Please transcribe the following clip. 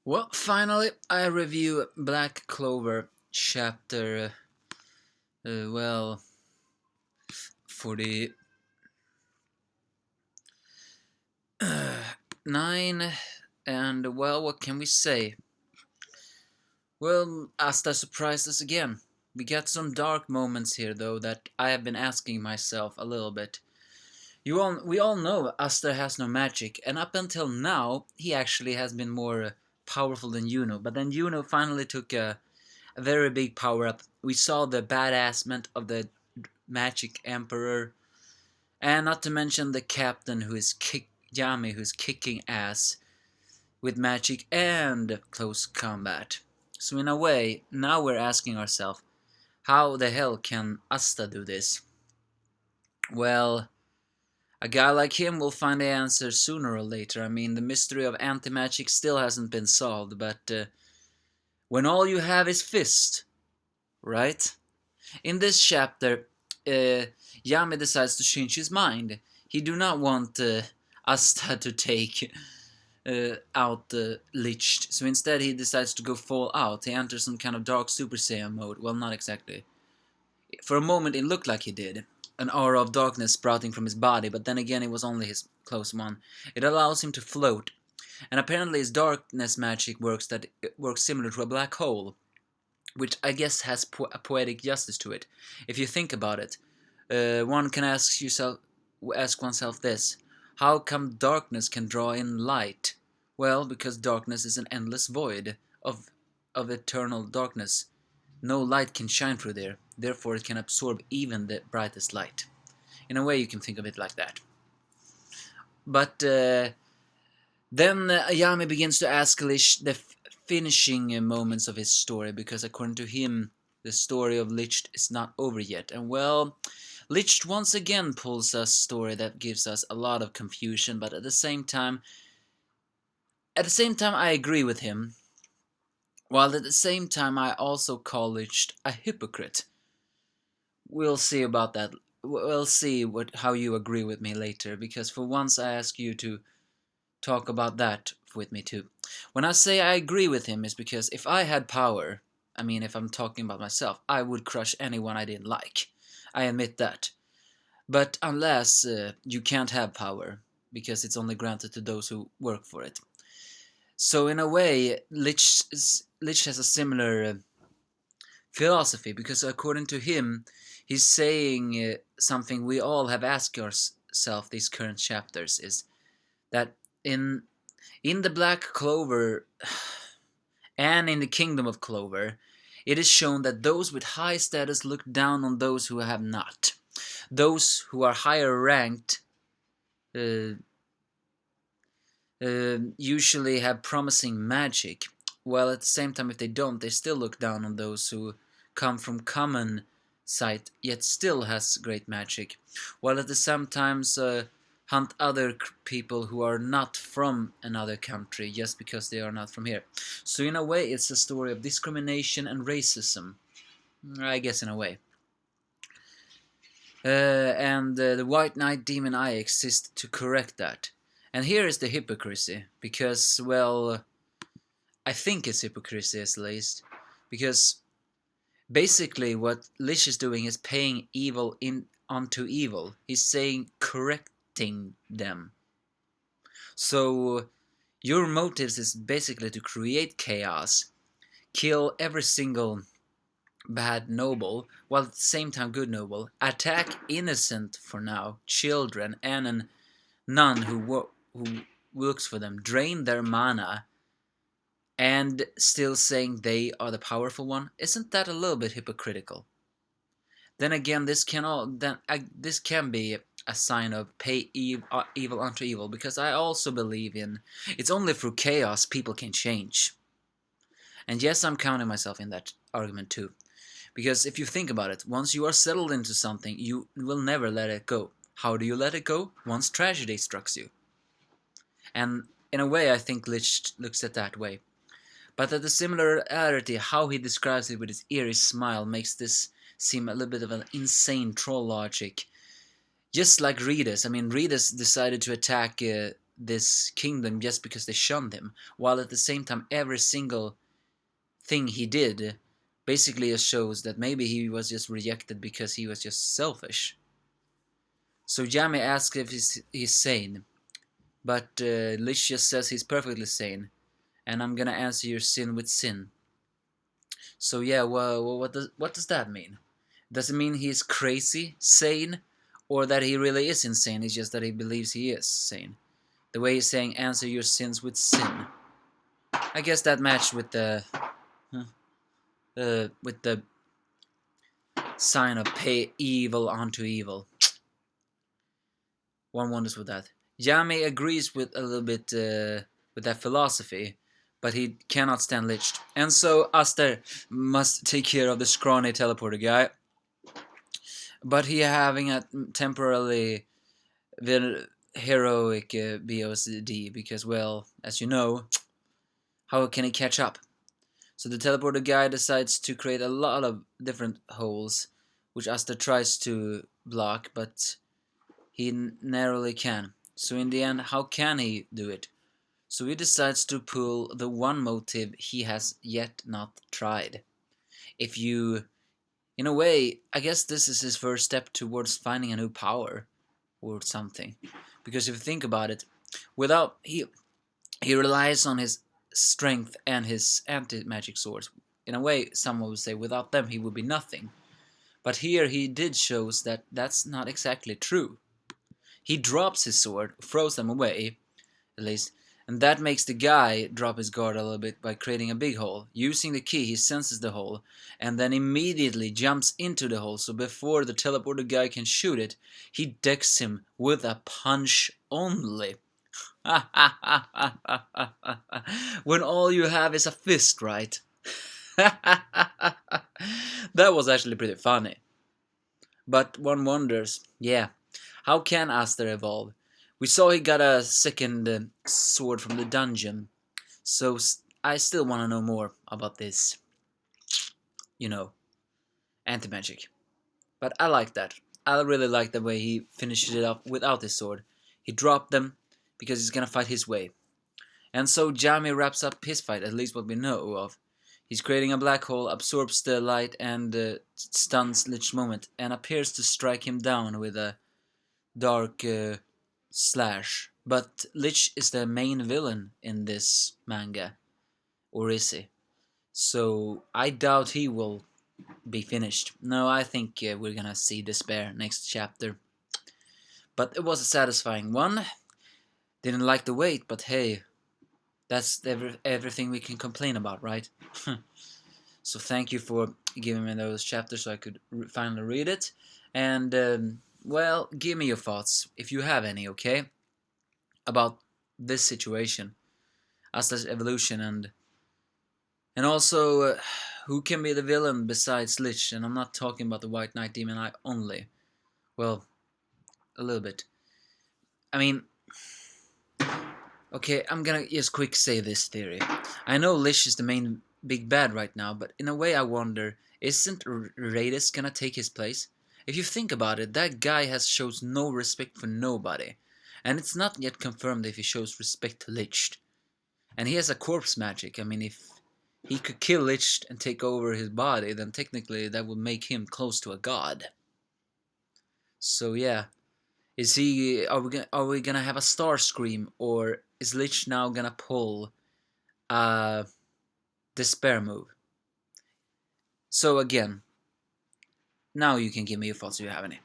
Well, finally, I review Black Clover chapter, 49, and well, what can we say? Well, Asta surprised us again. We got some dark moments here, though, that I have been asking myself a little bit. We all know Asta has no magic, and up until now, he actually has been more powerful than Yuno. But then Yuno finally took a very big power up. We saw the badassment of the Magic Emperor, and not to mention the captain Yami, who's kicking ass with magic and close combat. So in a way, now we're asking ourselves, how the hell can Asta do this? Well, a guy like him will find the answer sooner or later. I mean, the mystery of anti-magic still hasn't been solved, but when all you have is fist, right? In this chapter, Yami decides to change his mind. He do not want Asta to take out Licht, so instead he decides to go full out. He enters some kind of dark Super Saiyan mode. Well, not exactly. For a moment it looked like he did. An aura of darkness sprouting from his body, but then again it was only his close one. It allows him to float, and apparently his darkness magic works similar to a black hole, which I guess has a poetic justice to it. If you think about it, one can ask oneself this: how come darkness can draw in light? Well, because darkness is an endless void of eternal darkness. No light can shine through there, therefore it can absorb even the brightest light. In a way, you can think of it like that. But then Ayami begins to ask Licht the finishing moments of his story, because according to him, the story of Licht is not over yet. And well, Licht once again pulls a story that gives us a lot of confusion, but at the same time I agree with him, while at the same time I also call Licht a hypocrite. We'll see about that. We'll see how you agree with me later, because for once I ask you to talk about that with me too. When I say I agree with him, is because if I had power, I mean if I'm talking about myself, I would crush anyone I didn't like. I admit that. But unless you can't have power, because it's only granted to those who work for it. So in a way, Lich has a similar philosophy, because according to him, he's saying something we all have asked ourselves these current chapters, is that in the Black Clover and in the Kingdom of Clover, it is shown that those with high status look down on those who have not. Those who are higher ranked usually have promising magic, while at the same time, if they don't, they still look down on those who come from common sight yet still has great magic, while at the same time hunt other people who are not from another country just because they are not from here. So in a way, it's a story of discrimination and racism, I guess, in a way. And the White Knight Demon Eye exists to correct that. And here is the hypocrisy, because, well, I think it's hypocrisy at least, because basically what Lish is doing is paying evil onto evil. He's saying correcting them. So your motives is basically to create chaos, kill every single bad noble, while at the same time good noble, attack innocent, for now, children and a nun who works for them, drain their mana, and still saying they are the powerful one. Isn't that a little bit hypocritical? Then again, this can be a sign of pay evil unto evil, because I also believe in it's only through chaos people can change. And yes, I'm counting myself in that argument too. Because if you think about it, once you are settled into something, you will never let it go. How do you let it go? Once tragedy strikes you. And in a way, I think Lich looks at that way. But at the similarity, how he describes it with his eerie smile makes this seem a little bit of an insane troll logic. Just like Redis. I mean, Redis decided to attack this kingdom just because they shunned him, while at the same time every single thing he did basically shows that maybe he was just rejected because he was just selfish. So Yami asks if he's sane, but Licht just says he's perfectly sane, and I'm gonna answer your sin with sin. So yeah, well, what does that mean? Does it mean he's crazy, sane, or that he really is insane? It's just that he believes he is sane. The way he's saying answer your sins with sin. I guess that matched with the sign of pay evil unto evil. One wonders with that. Yami agrees with a little bit with that philosophy, but he cannot stand Licht. And so Asta must take care of the scrawny teleporter guy. But he having a temporarily heroic BOCD because, well, as you know, how can he catch up? So the teleporter guy decides to create a lot of different holes, which Asta tries to block, but he narrowly can. So in the end, how can he do it? So he decides to pull the one motive he has yet not tried. If you, in a way, I guess this is his first step towards finding a new power or something. Because if you think about it, without he relies on his strength and his anti-magic swords. In a way, someone would say without them he would be nothing. But here he did shows that that's not exactly true. He drops his sword, throws them away, at least, and that makes the guy drop his guard a little bit by creating a big hole. Using the key, he senses the hole, and then immediately jumps into the hole, so before the teleporter guy can shoot it, he decks him with a punch only. When all you have is a fist, right? That was actually pretty funny. But one wonders, yeah, how can Asta evolve? We saw he got a second sword from the dungeon, so I still want to know more about this, anti-magic. But I like that. I really like the way he finished it up without his sword. He dropped them because he's gonna fight his way. And so Yami wraps up his fight, at least what we know of. He's creating a black hole, absorbs the light and stuns Licht's moment, and appears to strike him down with a dark slash. But Licht is the main villain in this manga, or is he? So I doubt he will be finished. No, I think we're gonna see despair next chapter. But it was a satisfying one. Didn't like the wait, but hey, that's everything we can complain about, right? So thank you for giving me those chapters so I could finally read it. And, well, give me your thoughts, if you have any, okay? About this situation, Asta's evolution, and also who can be the villain besides Licht? And I'm not talking about the White Knight Demon Eye only. Well, a little bit. I mean, okay, I'm gonna just quick say this theory. I know Licht is the main big bad right now, but in a way I wonder, isn't Radis gonna take his place? If you think about it, that guy has shows no respect for nobody. And it's not yet confirmed if he shows respect to Licht. And he has a corpse magic. I mean, if he could kill Licht and take over his body, then technically that would make him close to a god. So yeah, is he? Are we gonna have a Star Scream, or is Licht now gonna pull a despair move? So again, now you can give me your thoughts if you have any.